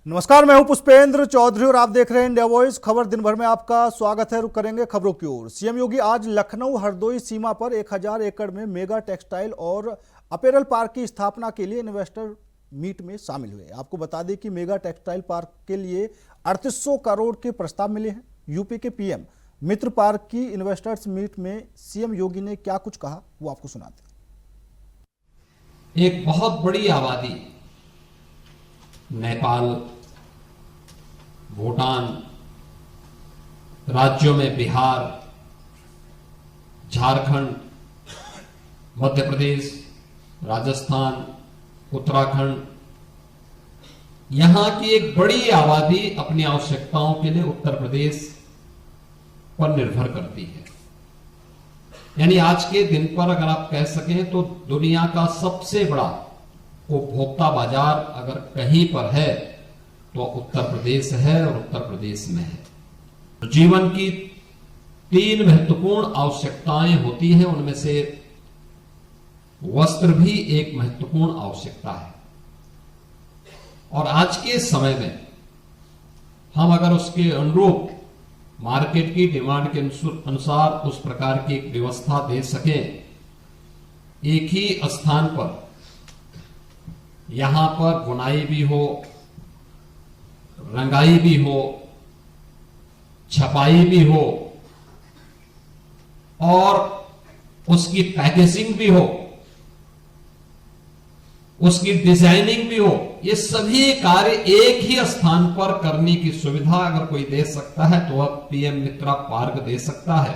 नमस्कार, मैं हूं पुष्पेंद्र चौधरी और आप देख रहे हैं इंडिया वॉइस खबर। दिन भर में आपका स्वागत है। रुक करेंगे खबरों की ओर। सीएम योगी आज लखनऊ हरदोई सीमा पर 1000 एकड़ में मेगा टेक्सटाइल और अपैरल पार्क की स्थापना के लिए इन्वेस्टर मीट में शामिल हुए। आपको बता दें कि मेगा टेक्सटाइल पार्क के लिए 3800 करोड़ के प्रस्ताव मिले हैं। यूपी के पीएम मित्र पार्क की इन्वेस्टर्स मीट में सीएम योगी ने क्या कुछ कहा, वो आपको सुनाते हैं। एक बहुत बड़ी आबादी नेपाल, भूटान राज्यों में बिहार, झारखंड, मध्य प्रदेश, राजस्थान, उत्तराखंड, यहां की एक बड़ी आबादी अपनी आवश्यकताओं के लिए उत्तर प्रदेश पर निर्भर करती है। यानी आज के दिन पर अगर आप कह सकें तो दुनिया का सबसे बड़ा उपभोक्ता बाजार अगर कहीं पर है तो उत्तर प्रदेश है और उत्तर प्रदेश में है। जीवन की 3 महत्वपूर्ण आवश्यकताएं होती हैं, उनमें से वस्त्र भी एक महत्वपूर्ण आवश्यकता है। और आज के समय में हम अगर उसके अनुरूप मार्केट की डिमांड के अनुसार उस प्रकार की एक व्यवस्था दे सकें, एक ही स्थान पर यहां पर बुनाई भी हो, रंगाई भी हो, छपाई भी हो और उसकी पैकेजिंग भी हो, उसकी डिजाइनिंग भी हो, ये सभी कार्य एक ही स्थान पर करने की सुविधा अगर कोई दे सकता है तो वह पीएम मित्रा पार्क दे सकता है।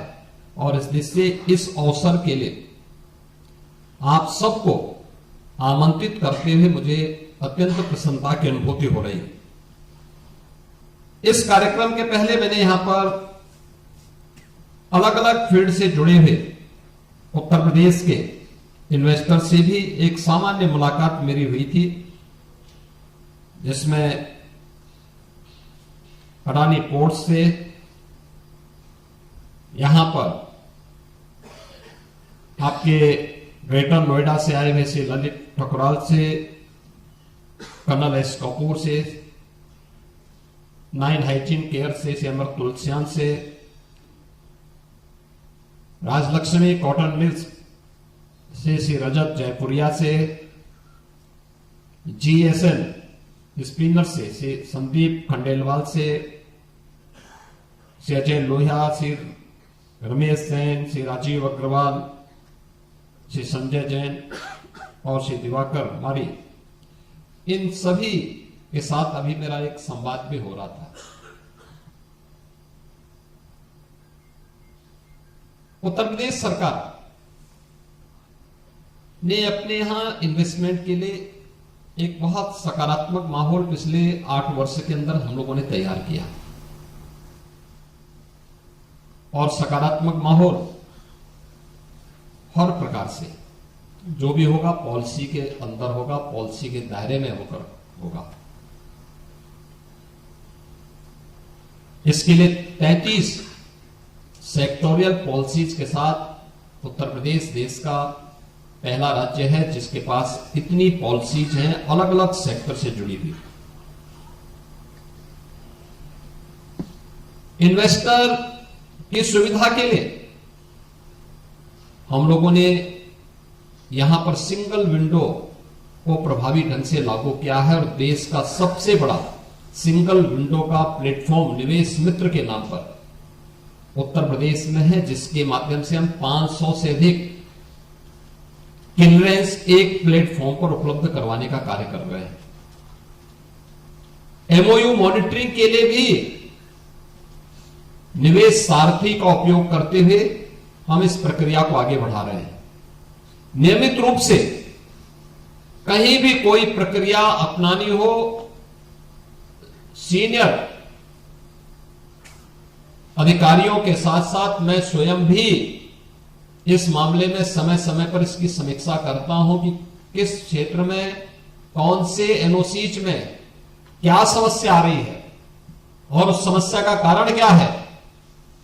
और इसलिए इस अवसर के लिए आप सबको आमंत्रित करते हुए मुझे अत्यंत प्रसन्नता की अनुभूति हो रही है। इस कार्यक्रम के पहले मैंने यहां पर अलग अलग फील्ड से जुड़े हुए उत्तर प्रदेश के इन्वेस्टर से भी एक सामान्य मुलाकात मेरी हुई थी, जिसमें अडानी पोर्ट से, यहां पर आपके ग्रेटर नोएडा से आए हुए श्री ललित ठकुराल से, कर्नल एस कपूर से, 9 हाइजीन केयर से श्री अमर तुलसियान से, राजलक्ष्मी कॉटन मिल्स से श्री रजत जयपुरिया से, जीएसएल स्पिनर से श्री संदीप खंडेलवाल से, श्री अजय लोहिया, श्री रमेश सेन, श्री राजीव अग्रवाल, श्री संजय जैन और श्री दिवाकर मारी, इन सभी के साथ अभी मेरा एक संवाद भी हो रहा था। उत्तर प्रदेश सरकार ने अपने यहां इन्वेस्टमेंट के लिए एक बहुत सकारात्मक माहौल पिछले 8 वर्ष के अंदर हम लोगों ने तैयार किया। और सकारात्मक माहौल हर प्रकार से जो भी होगा पॉलिसी के अंदर होगा, पॉलिसी के दायरे में होगा। इसके लिए 33 सेक्टोरियल पॉलिसीज के साथ उत्तर प्रदेश देश का पहला राज्य है जिसके पास इतनी पॉलिसीज हैं अलग अलग सेक्टर से जुड़ी हुई। इन्वेस्टर की सुविधा के लिए हम लोगों ने यहां पर सिंगल विंडो को प्रभावी ढंग से लागू किया है और देश का सबसे बड़ा सिंगल विंडो का प्लेटफॉर्म निवेश मित्र के नाम पर उत्तर प्रदेश में है, जिसके माध्यम से हम 500 से अधिक क्लियरेंस एक प्लेटफॉर्म पर उपलब्ध करवाने का कार्य कर रहे हैं। एमओयू मॉनिटरिंग के लिए भी निवेश सारथी का उपयोग करते हुए हम इस प्रक्रिया को आगे बढ़ा रहे हैं। नियमित रूप से कहीं भी कोई प्रक्रिया अपनानी हो, सीनियर अधिकारियों के साथ साथ मैं स्वयं भी इस मामले में समय समय पर इसकी समीक्षा करता हूं कि किस क्षेत्र में कौन से एनओसीज में क्या समस्या आ रही है और उस समस्या का कारण क्या है,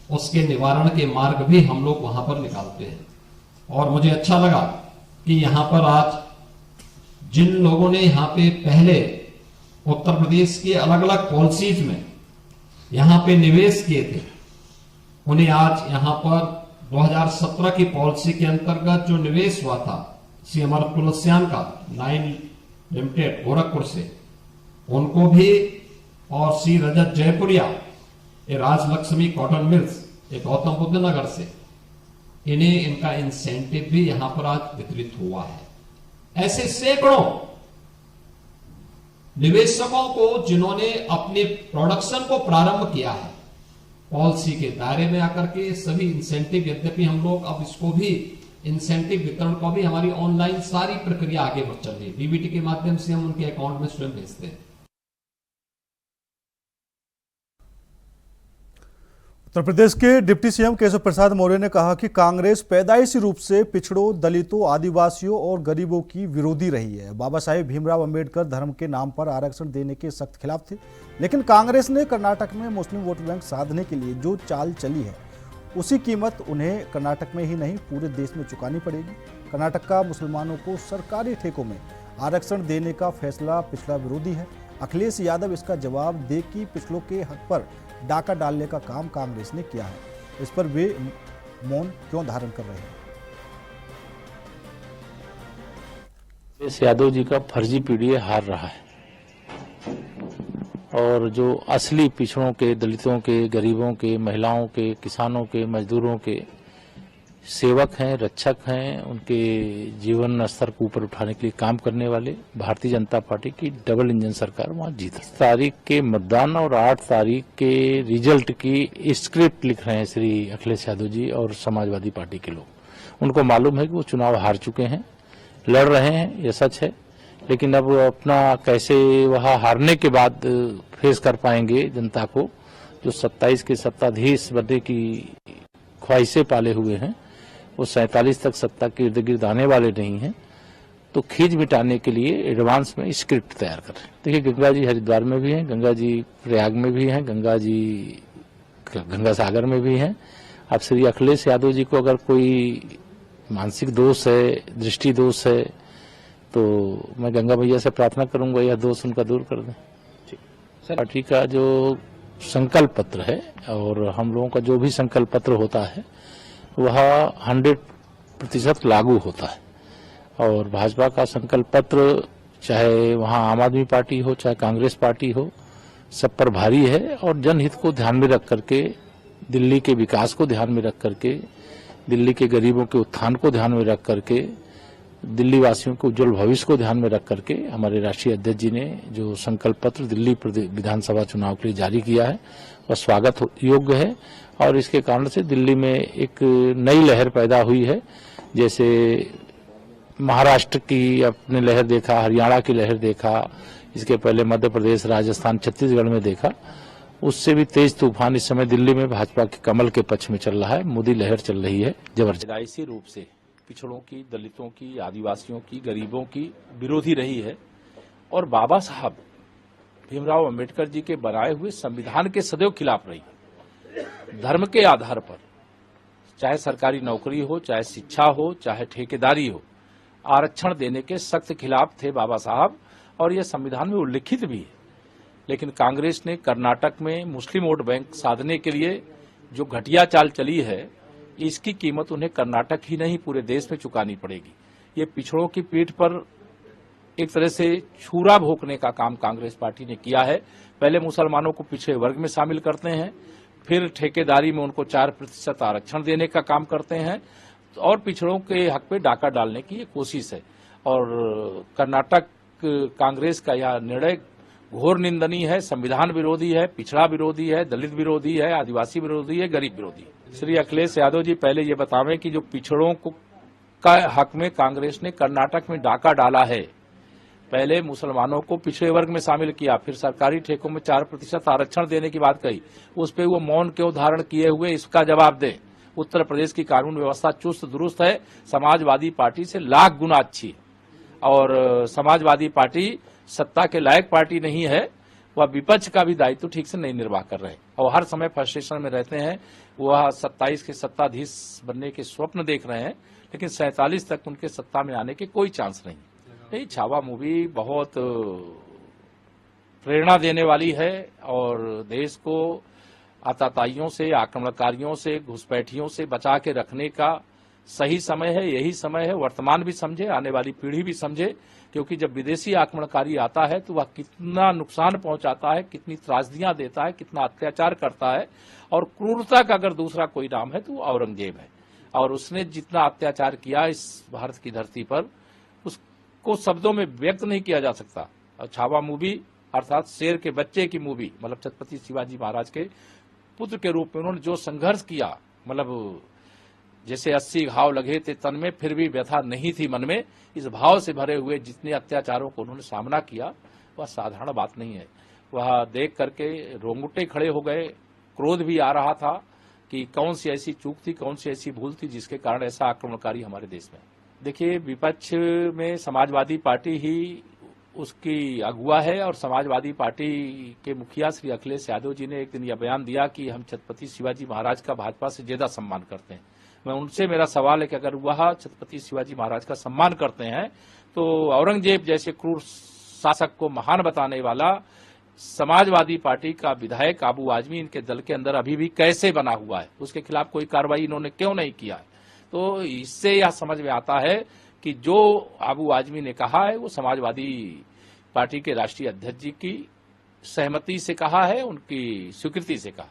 उसके निवारण के मार्ग भी हम लोग वहां पर निकालते हैं। और मुझे अच्छा लगा कि यहां पर आज जिन लोगों ने यहां पे पहले उत्तर प्रदेश की अलग अलग पॉलिसीज में यहां पे निवेश किए थे, उन्हें आज यहां पर 2017 की पॉलिसी के अंतर्गत जो निवेश हुआ था श्री अमर तुलसियान का 9 लिमिटेड गोरखपुर से, उनको भी, और श्री रजत जयपुरिया ये राजलक्ष्मी कॉटन मिल्स ये गौतम बुद्ध नगर से, इन्हें इनका इंसेंटिव भी यहां पर आज वितरित हुआ है। ऐसे सैकड़ों निवेशकों को जिन्होंने अपने प्रोडक्शन को प्रारंभ किया है पॉलिसी के दायरे में आकर के, सभी इंसेंटिव, यद्यपि हम लोग अब इसको भी इंसेंटिव वितरण को भी हमारी ऑनलाइन सारी प्रक्रिया आगे बढ़ चल रही है, डीबीटी के माध्यम से हम उनके अकाउंट में स्वयं भेजते हैं। उत्तर प्रदेश के डिप्टी सीएम केशव प्रसाद मौर्य ने कहा कि कांग्रेस पैदाइशी रूप से पिछड़ों, दलितों, आदिवासियों और गरीबों की विरोधी रही है। बाबा साहेब भीमराव अंबेडकर धर्म के नाम पर आरक्षण देने के सख्त खिलाफ थे, लेकिन कांग्रेस ने कर्नाटक में मुस्लिम वोट बैंक साधने के लिए जो चाल चली है उसी कीमत उन्हें कर्नाटक में ही नहीं पूरे देश में चुकानी पड़ेगी। कर्नाटक का मुसलमानों को सरकारी ठेकों में आरक्षण देने का फैसला पिछड़ा विरोधी है। अखिलेश यादव इसका जवाब दे कि पिछड़ों के हक पर डाका डालने का काम कांग्रेस ने किया है, इस पर वे मौन क्यों धारण कर रहे हैं। अखिलेश यादव जी का फर्जी पीडीए हार रहा है और जो असली पिछड़ों के, दलितों के, गरीबों के, महिलाओं के, किसानों के, मजदूरों के सेवक हैं, रक्षक हैं, उनके जीवन स्तर को ऊपर उठाने के लिए काम करने वाले भारतीय जनता पार्टी की डबल इंजन सरकार वहां जीत। 7 तारीख के मतदान और 8 तारीख के रिजल्ट की स्क्रिप्ट लिख रहे हैं श्री अखिलेश यादव जी और समाजवादी पार्टी के लोग। उनको मालूम है कि वो चुनाव हार चुके हैं, लड़ रहे हैं, ये सच है, लेकिन अब अपना कैसे वहां हारने के बाद फेस कर पाएंगे जनता को, जो 27 के सत्ताधीश बनने की ख्वाहिशें पाले हुए हैं, वो 47 तक सत्ता के इर्द गिर्द आने वाले नहीं हैं, तो खींच मिटाने के लिए एडवांस में स्क्रिप्ट तैयार कर रहे हैं। देखिए, गंगा जी हरिद्वार में भी हैं, गंगा जी प्रयाग में भी हैं, गंगा जी गंगा सागर में भी हैं। अब श्री अखिलेश यादव जी को अगर कोई मानसिक दोष है, दृष्टि दोष है, तो मैं गंगा भैया से प्रार्थना करूंगा यह दोष उनका दूर कर दें। पार्टी का जो संकल्प पत्र है और हम लोगों का जो भी संकल्प पत्र होता है वह 100% लागू होता है। और भाजपा का संकल्प पत्र, चाहे वहां आम आदमी पार्टी हो, चाहे कांग्रेस पार्टी हो, सब पर भारी है और जनहित को ध्यान में रख करके, दिल्ली के विकास को ध्यान में रख करके, दिल्ली के गरीबों के उत्थान को ध्यान में रख करके, दिल्ली वासियों के उज्जवल भविष्य को ध्यान में रख करके हमारे राष्ट्रीय अध्यक्ष जी ने जो संकल्प पत्र दिल्ली विधानसभा चुनाव के लिए जारी किया है वह स्वागत योग्य है। और इसके कारण से दिल्ली में एक नई लहर पैदा हुई है। जैसे महाराष्ट्र की आपने लहर देखा, हरियाणा की लहर देखा, इसके पहले मध्य प्रदेश, राजस्थान, छत्तीसगढ़ में देखा, उससे भी तेज तूफान इस समय दिल्ली में भाजपा के कमल के पक्ष में चल रहा है। मोदी लहर चल रही है जबरदस्त। पैदाइशी रूप से पिछड़ों की, दलितों की, आदिवासियों की, गरीबों की विरोधी रही है और बाबा साहब भीमराव अंबेडकर जी के बनाए हुए संविधान के सदैव खिलाफ रही है। धर्म के आधार पर, चाहे सरकारी नौकरी हो, चाहे शिक्षा हो, चाहे ठेकेदारी हो, आरक्षण देने के सख्त खिलाफ थे बाबा साहब और यह संविधान में उल्लिखित भी है। लेकिन कांग्रेस ने कर्नाटक में मुस्लिम वोट बैंक साधने के लिए जो घटिया चाल चली है, इसकी कीमत उन्हें कर्नाटक ही नहीं पूरे देश में चुकानी पड़ेगी। ये पिछड़ों की पीठ पर एक तरह से छुरा भोंकने का काम कांग्रेस पार्टी ने किया है। पहले मुसलमानों को पिछड़े वर्ग में शामिल करते हैं, फिर ठेकेदारी में उनको 4% आरक्षण देने का काम करते हैं और पिछड़ों के हक पे डाका डालने की ये कोशिश है। और कर्नाटक कांग्रेस का यह निर्णय घोर निंदनीय है, संविधान विरोधी है, पिछड़ा विरोधी है, दलित विरोधी है, आदिवासी विरोधी है, गरीब विरोधी है। श्री अखिलेश यादव जी पहले ये बतावें कि जो पिछड़ों का हक में कांग्रेस ने कर्नाटक में डाका डाला है, पहले मुसलमानों को पिछड़े वर्ग में शामिल किया, फिर सरकारी ठेकों में 4% आरक्षण देने की बात कही, उस पर वो मौन क्यों धारण किए हुए, इसका जवाब दें। उत्तर प्रदेश की कानून व्यवस्था चुस्त दुरुस्त है, समाजवादी पार्टी से लाख गुना अच्छी है और समाजवादी पार्टी सत्ता के लायक पार्टी नहीं है, वह विपक्ष का भी दायित्व ठीक से नहीं निर्वाह कर रहे और हर समय फ्रस्ट्रेशन में रहते हैं। वह 27 के सत्ताधीश बनने के स्वप्न देख रहे हैं, लेकिन 47 तक उनके सत्ता में आने के कोई चांस नहीं। छावा मूवी बहुत प्रेरणा देने वाली है और देश को आतताइयों से, आक्रमणकारियों से, घुसपैठियों से बचा के रखने का सही समय है। यही समय है, वर्तमान भी समझे, आने वाली पीढ़ी भी समझे, क्योंकि जब विदेशी आक्रमणकारी आता है तो वह कितना नुकसान पहुंचाता है, कितनी त्रासदियां देता है, कितना अत्याचार करता है। और क्रूरता का अगर दूसरा कोई नाम है तो वो औरंगजेब है। और उसने जितना अत्याचार किया इस भारत की धरती पर, उसको शब्दों में व्यक्त नहीं किया जा सकता। और छावा मूवी अर्थात शेर के बच्चे की मूवी, मतलब छत्रपति शिवाजी महाराज के पुत्र के रूप में उन्होंने जो संघर्ष किया, मतलब जैसे 80 घाव लगे थे तन में, फिर भी व्यथा नहीं थी मन में, इस भाव से भरे हुए जितने अत्याचारों को उन्होंने सामना किया, वह साधारण बात नहीं है। वह देख करके रोंगटे खड़े हो गए, क्रोध भी आ रहा था कि कौन सी ऐसी चूक थी, कौन सी ऐसी भूल थी जिसके कारण ऐसा आक्रमणकारी हमारे देश में। देखिए, विपक्ष में समाजवादी पार्टी ही उसकी अगुआ है और समाजवादी पार्टी के मुखिया श्री अखिलेश यादव जी ने एक दिन यह बयान दिया कि हम छत्रपति शिवाजी महाराज का भाजपा से ज्यादा सम्मान करते हैं। मैं उनसे मेरा सवाल है कि अगर वह छत्रपति शिवाजी महाराज का सम्मान करते हैं तो औरंगजेब जैसे क्रूर शासक को महान बताने वाला समाजवादी पार्टी का विधायक आबू आजमी इनके दल के अंदर अभी भी कैसे बना हुआ है, उसके खिलाफ कोई कार्रवाई इन्होंने क्यों नहीं किया है। तो इससे यह समझ में आता है कि जो आबू आजमी ने कहा है वो समाजवादी पार्टी के राष्ट्रीय अध्यक्ष जी की सहमति से कहा है, उनकी स्वीकृति से कहा।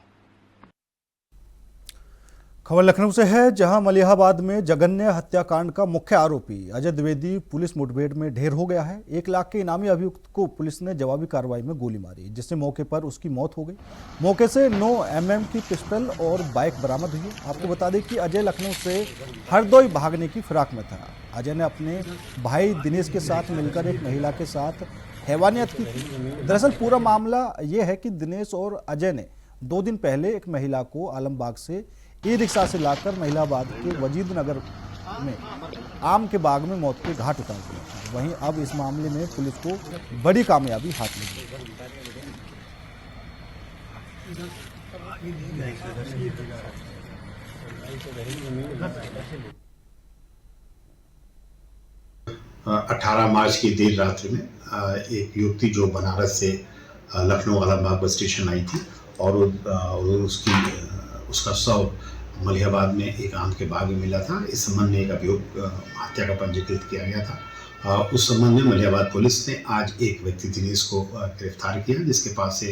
खबर लखनऊ से है, जहां मलिहाबाद में जघन्य हत्याकांड का मुख्य आरोपी अजय द्विवेदी पुलिस मुठभेड़ में ढेर हो गया है। 1 लाख के इनामी अभियुक्त को पुलिस ने जवाबी कार्रवाई में गोली मारी, जिससे मौके पर उसकी मौत हो गई। मौके से 9 mm की पिस्टल और बाइक बरामद हुई। आपको बता दें कि अजय लखनऊ से हरदोई भागने की फिराक में था। अजय ने अपने भाई दिनेश के साथ मिलकर एक महिला के साथ हैवानियत की थी। दरअसल पूरा मामला ये है कि दिनेश और अजय ने 2 दिन पहले एक महिला को आलमबाग से ई-रिक्शा से लाकर मलिहाबाद के वजीद नगर में आम के बाग में मौत के घाट उतार दिया था। वहीं अब इस मामले में पुलिस को बड़ी कामयाबी हाथ लगी। अठारह मार्च की देर रात्रि में एक युवती जो बनारस से लखनऊ आलमबाग बस स्टेशन आई थी और उसका शव मलिहाबाद में एक आम के बाग में मिला था। इस संबंध में एक अभियोग हत्या का पंजीकृत किया गया था। उस संबंध में मलिहाबाद पुलिस ने आज एक व्यक्ति दिनेश को गिरफ्तार किया, जिसके पास से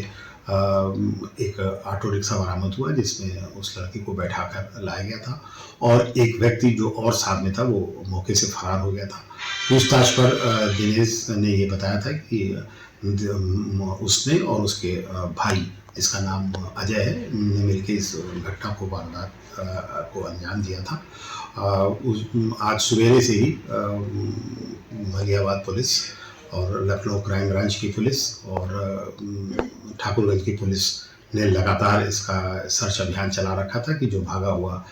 एक ऑटो रिक्शा बरामद हुआ जिसमें उस लड़की को बैठाकर लाया गया था और एक व्यक्ति जो और साथ में था वो मौके से फरार हो गया था। पूछताछ पर दिनेश ने ये बताया था कि उसने और उसके भाई, जिसका नाम अजय है, ने मिलकर इस घटना को वारदात को अंजाम दिया था। आज सवेरे से ही मलिहाबाद पुलिस और लखनऊ क्राइम ब्रांच की पुलिस और ठाकुरगंज की पुलिस ने लगातार इसका सर्च अभियान चला रखा था कि जो भागा हुआ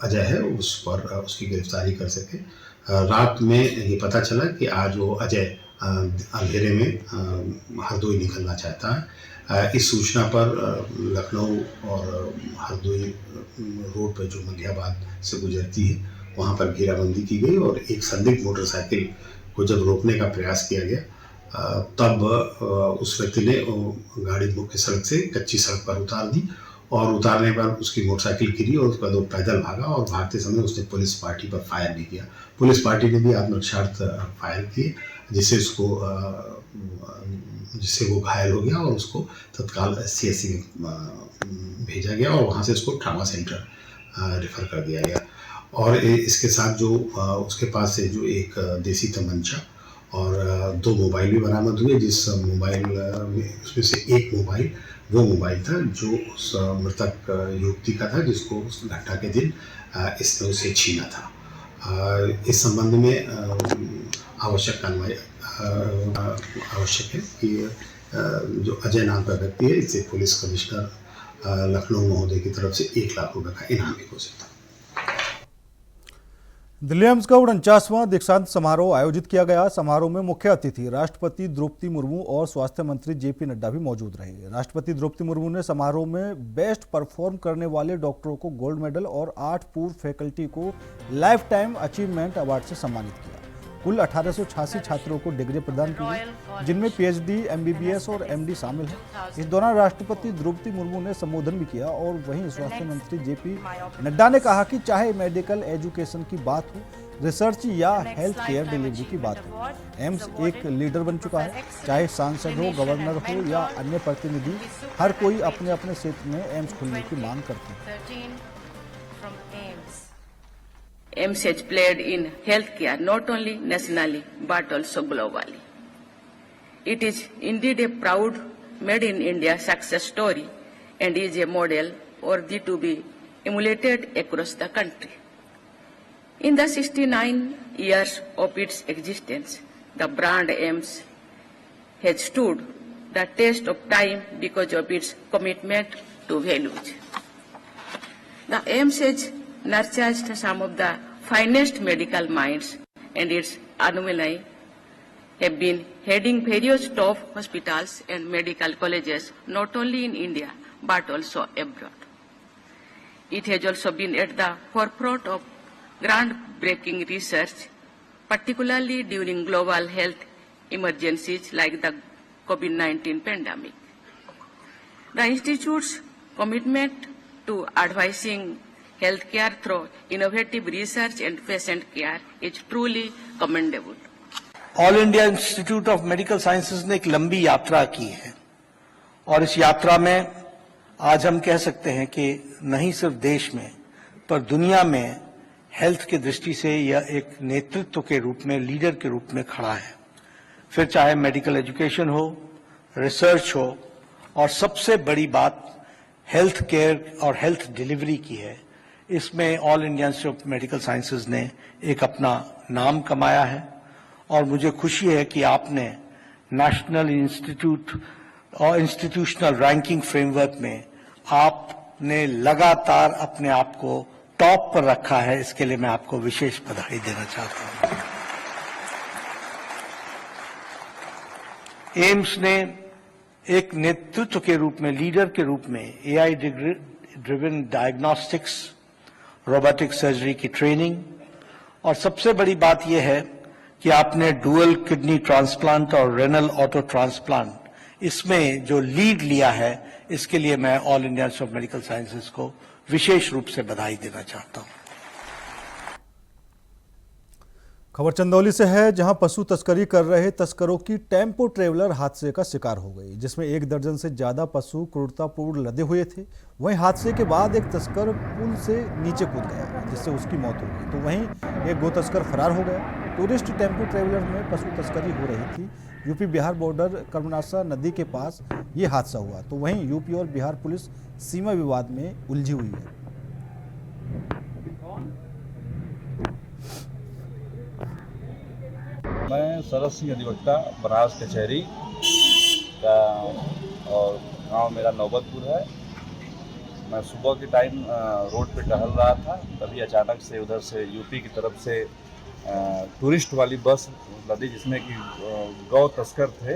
अजय है उस पर उसकी गिरफ्तारी कर सके। रात में ये पता चला कि आज वो अजय अंधेरे में हरदोई निकलना चाहता है। इस सूचना पर लखनऊ और हरदोई रोड पर जो मलिहाबाद से गुजरती है वहाँ पर घेराबंदी की गई और एक संदिग्ध मोटरसाइकिल को जब रोकने का प्रयास किया गया तब उस व्यक्ति ने गाड़ी मुख्य सड़क से कच्ची सड़क पर उतार दी और उतारने पर उसकी मोटरसाइकिल गिरी और उसके बाद वो पैदल भागा और भागते समय उसने पुलिस पार्टी पर फायर भी किया। पुलिस पार्टी ने भी आत्मरक्षार्थ फायर किए जिससे वो घायल हो गया और उसको तत्काल CSC में भेजा गया और वहाँ से उसको ट्रामा सेंटर रेफर कर दिया गया। और इसके साथ जो उसके पास से जो एक देसी तमंचा और 2 मोबाइल भी बरामद हुए, जिस मोबाइल में उसमें से एक मोबाइल वो मोबाइल था जो उस मृतक युवती का था जिसको उस घटना के दिन इसने उसे छीना था। इस संबंध में आवश्यक कार्रवाई आवश्यक है कि जो अजय नाम का व्यक्ति है इससे पुलिस कमिश्नर लखनऊ महोदय की तरफ से 1 लाख रुपए का इनाम भी घोषित था। दिल्ली एम्स का 49वां दीक्षांत समारोह आयोजित किया गया। समारोह में मुख्य अतिथि राष्ट्रपति द्रौपदी मुर्मू और स्वास्थ्य मंत्री JP नड्डा भी मौजूद रहे। राष्ट्रपति द्रौपदी मुर्मू ने समारोह में बेस्ट परफॉर्म करने वाले डॉक्टरों को गोल्ड मेडल और 8 पूर्व फैकल्टी को लाइफ टाइम अचीवमेंट अवार्ड से सम्मानित किया। कुल 1886 छात्रों को डिग्री प्रदान की गई, जिनमें पीएचडी, एमबीबीएस और एमडी शामिल हैं। इस दौरान राष्ट्रपति द्रौपदी मुर्मू ने संबोधन भी किया और वहीं स्वास्थ्य मंत्री जेपी नड्डा ने कहा कि चाहे मेडिकल एजुकेशन की बात हो, रिसर्च या हेल्थ केयर डिलीवरी की बात हो, एम्स एक लीडर बन चुका है। चाहे सांसद हो, गवर्नर हो या अन्य प्रतिनिधि, हर कोई अपने अपने क्षेत्र में एम्स खोलने की मांग करते हैं। AIIMS has played in healthcare not only nationally but also globally. It is indeed a proud made in India success story and is a model worthy to be emulated across the country. In the 69 years of its existence, the brand AIIMS has stood the test of time because of its commitment to values. The AIIMS has nurtured some of the finest medical minds, and its alumni have been heading various top hospitals and medical colleges not only in India but also abroad. It has also been at the forefront of groundbreaking research, particularly during global health emergencies like the COVID-19 pandemic. The Institute's commitment to advising healthcare through innovative research and patient care is truly commendable. All India institute of medical sciences ने एक लंबी यात्रा की है और इस यात्रा में आज हम कह सकते हैं कि नहीं सिर्फ देश में पर दुनिया में हेल्थ की दृष्टि से यह एक नेतृत्व के रूप में, लीडर के रूप में खड़ा है। फिर चाहे मेडिकल एजुकेशन हो, रिसर्च हो, और सबसे बड़ी बात हेल्थ केयर और हेल्थ डिलीवरी की है। इसमें all India institute of medical sciences ने एक अपना नाम कमाया है और मुझे खुशी है कि आपने नेशनल इंस्टीट्यूट और इंस्टीट्यूशनल रैंकिंग फ्रेमवर्क में आपने लगातार अपने आप को टॉप पर रखा है। इसके लिए मैं आपको विशेष बधाई देना चाहता हूं। एम्स ने एक नेतृत्व के रूप में, लीडर के रूप में AI driven diagnostics, robotic surgery की ट्रेनिंग, और सबसे बड़ी बात यह है कि आपने डुअल किडनी ट्रांसप्लांट और रेनल ऑटो ट्रांसप्लांट इसमें जो लीड लिया है, इसके लिए मैं all India institute of medical sciences को विशेष रूप से बधाई देना चाहता हूं। खबर चंदौली से है, जहां पशु तस्करी कर रहे तस्करों की टेम्पो ट्रेवलर हादसे का शिकार हो गई, जिसमें 1 दर्जन से ज्यादा पशु क्रूरतापूर्ण लदे हुए थे। वहीं हादसे के बाद एक तस्कर पुल से नीचे कूद गया, जिससे उसकी मौत हो गई। तो वहीं एक गो तस्कर फरार हो गया। टूरिस्ट टेम्पो ट्रेवलर में पशु तस्करी हो रही थी। यूपी बिहार बॉर्डर कर्मनासा नदी के पास ये हादसा हुआ। तो वहीं यूपी और बिहार पुलिस सीमा विवाद में उलझी हुई है। मैं शरद सिंह अधिवक्ता, बनारस कचहरी का, और गांव मेरा नौबतपुर है। मैं सुबह के टाइम रोड पे टहल रहा था, तभी अचानक से उधर से यूपी की तरफ से टूरिस्ट वाली बस लदी, जिसमें कि गौ तस्कर थे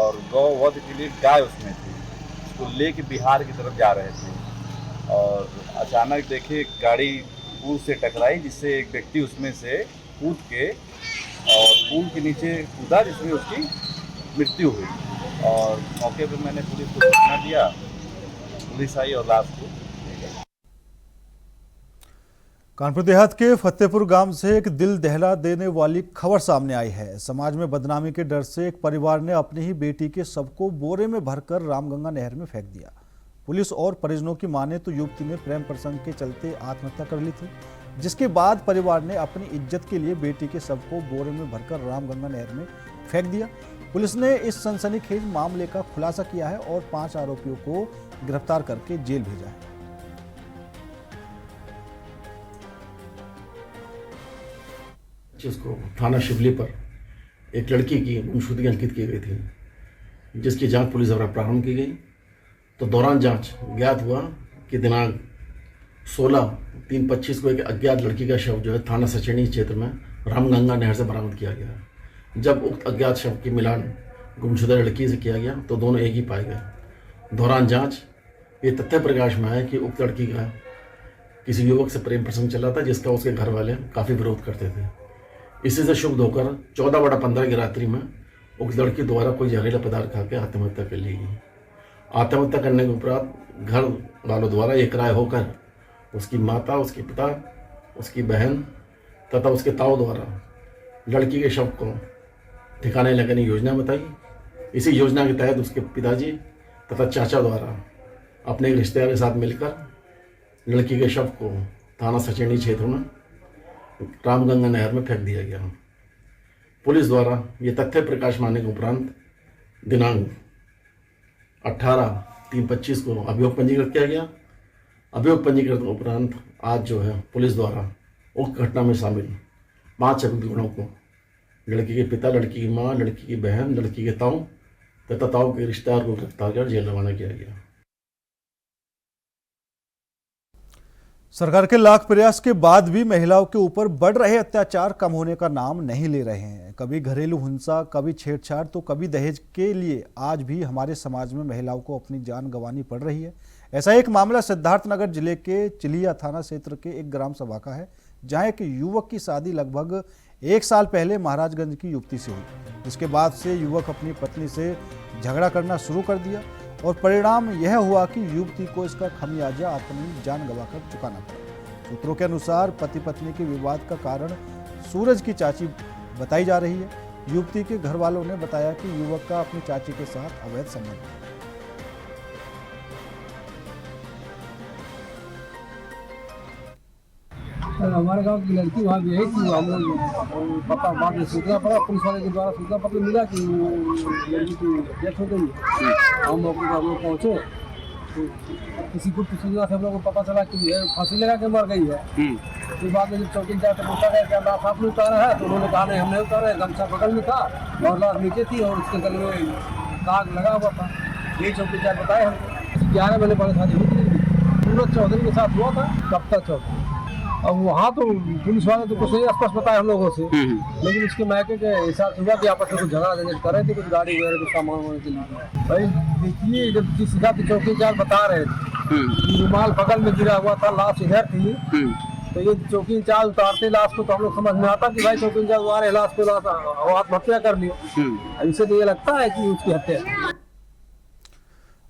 और गौ वध के लिए गाय उसमें थी। उसको लेके बिहार की तरफ जा रहे थे और अचानक देखिए गाड़ी पुल से टकराई, जिससे एक व्यक्ति उसमें से कूद के और पुल के नीचे कूदा, जिसमें उसकी मृत्यु हुई। और मौके पर मैंने पुलिस को सूचना दिया, पुलिस आई और लाश को। कानपुर देहात के फतेहपुर गांव से एक दिल दहला देने वाली खबर सामने आई है। समाज में बदनामी के डर से एक परिवार ने अपनी ही बेटी के शव को बोरे में भरकर रामगंगा नहर में फेंक दिया। पुलिस और परिजनों की माने तो युवती ने प्रेम प्रसंग के चलते आत्महत्या कर ली थी, जिसके बाद परिवार ने अपनी इज्जत के लिए बेटी के शव को बोरे में भरकर रामगंगा नहर में फेंक दिया। पुलिस ने इस सनसनीखेज मामले का खुलासा किया है और 5 आरोपियों को गिरफ्तार करके जेल भेजा है। जिसको थाना शिवली पर एक लड़की की गुमशुदगी अंकित की गई थी, जिसकी जांच पुलिस द्वारा प्रारंभ की गई। तो दौरान जांच ज्ञात हुआ कि दिनांक 16/3/25 को एक अज्ञात लड़की का शव जो है थाना सचेनी क्षेत्र में रामगंगा नहर से बरामद किया गया। जब उक्त अज्ञात शव की मिलान गुमशुदा लड़की से किया गया तो दोनों एक ही पाए गए। दौरान जांच ये तथ्य प्रकाश में आया कि उक्त लड़की का किसी युवक से प्रेम प्रसंग चला था, जिसका उसके घर वाले काफ़ी विरोध करते थे। इसी से शुभ होकर 14/15 की रात्रि में उस लड़की द्वारा कोई जहरीला पदार्थ खा के आत्महत्या कर ली गई। आत्महत्या करने के उपरांत घर वालों द्वारा एक राय होकर उसकी माता, उसके पिता, उसकी बहन तथा उसके ताऊ द्वारा लड़की के शव को ठिकाने लगाने की योजना बताई। इसी योजना के तहत उसके पिताजी तथा चाचा द्वारा अपने एक रिश्तेदार के साथ मिलकर लड़की के शव को थाना सचेनी क्षेत्र में रामगंगा नहर में फेंक दिया गया। पुलिस द्वारा ये तथ्य प्रकाश में आने के उपरांत दिनांक 18/3/25 को अभियोग पंजीकृत किया गया। अभियोग पंजीकृत के उपरांत आज जो है पुलिस द्वारा उक्त घटना में शामिल 5 अभियुक्तों को लड़की के पिता, लड़की की मां, लड़की की बहन, लड़की के ताऊ तथा ताऊ के रिश्तेदार को गिरफ्तार कर जेल रवाना किया गया। सरकार के लाख प्रयास के बाद भी महिलाओं के ऊपर बढ़ रहे अत्याचार कम होने का नाम नहीं ले रहे हैं। कभी घरेलू हिंसा, कभी छेड़छाड़ तो कभी दहेज के लिए आज भी हमारे समाज में महिलाओं को अपनी जान गंवानी पड़ रही है। ऐसा एक मामला सिद्धार्थनगर जिले के चिलिया थाना क्षेत्र के एक ग्राम सभा का है, जहां एक युवक की शादी लगभग 1 साल पहले महाराजगंज की युवती से हुई। इसके बाद से युवक अपनी पत्नी से झगड़ा करना शुरू कर दिया और परिणाम यह हुआ कि युवती को इसका खमियाजा अपनी जान गंवाकर चुकाना पड़ा। सूत्रों के अनुसार पति पत्नी के विवाद का कारण सूरज की चाची बताई जा रही है। युवती के घर वालों ने बताया कि युवक का अपनी चाची के साथ अवैध संबंध है। हमारे गांव की लड़की वहाँ गई थी, हम लोग पता बाद में सूचना पड़ा, पुलिस वाले के द्वारा सूचना पत्र मिला कि लड़की की डेथ हो गई। हम लोग पहुँचे तो किसी को सूचना से हम लोग को पता चला कि ये फांसी लगा के मर गई है। फिर बाद में जब चौकीदार से पूछा गया कि लाश आपने उतारा है, तो उन्होंने कहा नहीं हमने उतारा है, गमछा बगल में था और लाश नीचे थी और उसके गले में दाग लगा हुआ था। यही चौकीदार बताए हमको। 11 महीने पहले शादी हुई थी, सूरज चौधरी के साथ हुआ था, कप्ता चौधरी। अब वहाँ तो पुलिस वाले तो कुछ नहीं स्पष्ट बताए हम लोगों से, लेकिन इसके मैके के हिसाब से हुआ कि आपस में कुछ झगड़ा झंझट कर रहे थे, कुछ गाड़ी वगैरह कुछ सामान वामान के लिए। भाई देखिए, जब जिस हिसाब से चौकीदार बता रहे थे, रुमाल बगल में गिरा हुआ था, लाश इधर थी, तो ये चौकी इंचार्ज उतारते लाश को तो हम लोग समझ में आता कि भाई चौकी इंचार्ज उतारे लाश को, आत्महत्या कर लियो। इससे तो ये लगता है कि उसकी हत्या।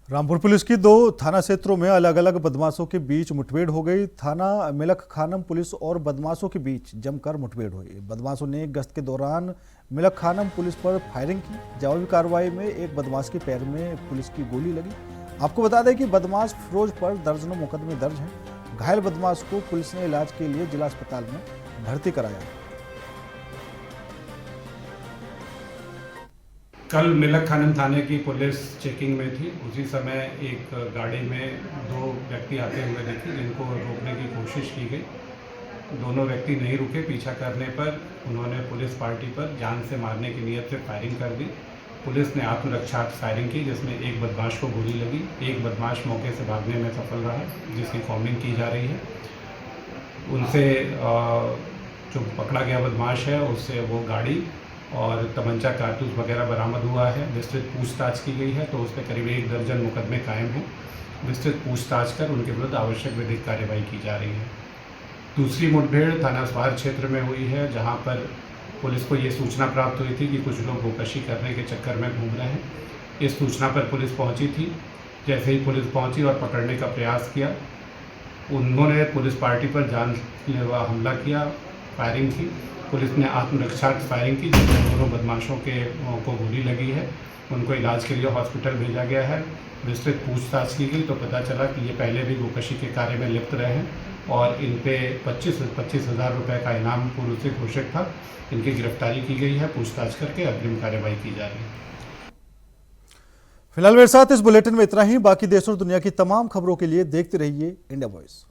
रामपुर पुलिस की 2 थाना क्षेत्रों में अलग अलग बदमाशों के बीच मुठभेड़ हो गई। थाना मिलक खानम पुलिस और बदमाशों के बीच जमकर मुठभेड़ हुई। बदमाशों ने गश्त के दौरान मिलक खानम पुलिस पर फायरिंग की। जवाबी कार्रवाई में एक बदमाश के पैर में पुलिस की गोली लगी। आपको बता दें कि बदमाश फिरोज पर दर्जनों मुकदमे दर्ज हैं। घायल बदमाश को पुलिस ने इलाज के लिए जिला अस्पताल में भर्ती कराया। कल मिलक खानम थाने की पुलिस चेकिंग में थी। उसी समय एक गाड़ी में 2 व्यक्ति आते हुए दिखे, जिनको रोकने की कोशिश की गई। दोनों व्यक्ति नहीं रुके। पीछा करने पर उन्होंने पुलिस पार्टी पर जान से मारने की नीयत से फायरिंग कर दी। पुलिस ने आत्मरक्षा फायरिंग की, जिसमें एक बदमाश को गोली लगी। एक बदमाश मौके से भागने में सफल रहा, जिसकी कॉम्बिंग की जा रही है। उनसे जो पकड़ा गया बदमाश है, उससे वो गाड़ी और तमंचा, कारतूस वगैरह बरामद हुआ है। विस्तृत पूछताछ की गई है, तो उस पर करीब 1 दर्जन मुकदमे कायम हैं। विस्तृत पूछताछ कर उनके विरुद्ध आवश्यक विधिक कार्यवाही की जा रही है। दूसरी मुठभेड़ थाना स्वार क्षेत्र में हुई है, जहां पर पुलिस को ये सूचना प्राप्त हुई थी कि कुछ लोग गोकशी करने के चक्कर में घूम रहे हैं। इस सूचना पर पुलिस पहुंची थी। जैसे ही पुलिस पहुंची और पकड़ने का प्रयास किया, उन्होंने पुलिस पार्टी पर जानलेवा हमला किया, फायरिंग की। पुलिस ने आत्मरक्षा फायरिंग की, जिसमें दोनों बदमाशों को गोली लगी है। उनको इलाज के लिए हॉस्पिटल भेजा गया है। विस्तृत पूछताछ की गई तो पता चला कि ये पहले भी गोकशी के कार्य में लिप्त रहे हैं और इन पे 25,000 रुपये का इनाम पूर्व से घोषित था। इनकी गिरफ्तारी की गई है। पूछताछ करके अग्रिम कार्रवाई की जा रही है। फिलहाल मेरे साथ इस बुलेटिन में इतना ही। बाकी देश और दुनिया की तमाम खबरों के लिए देखते रहिए इंडिया वॉइस।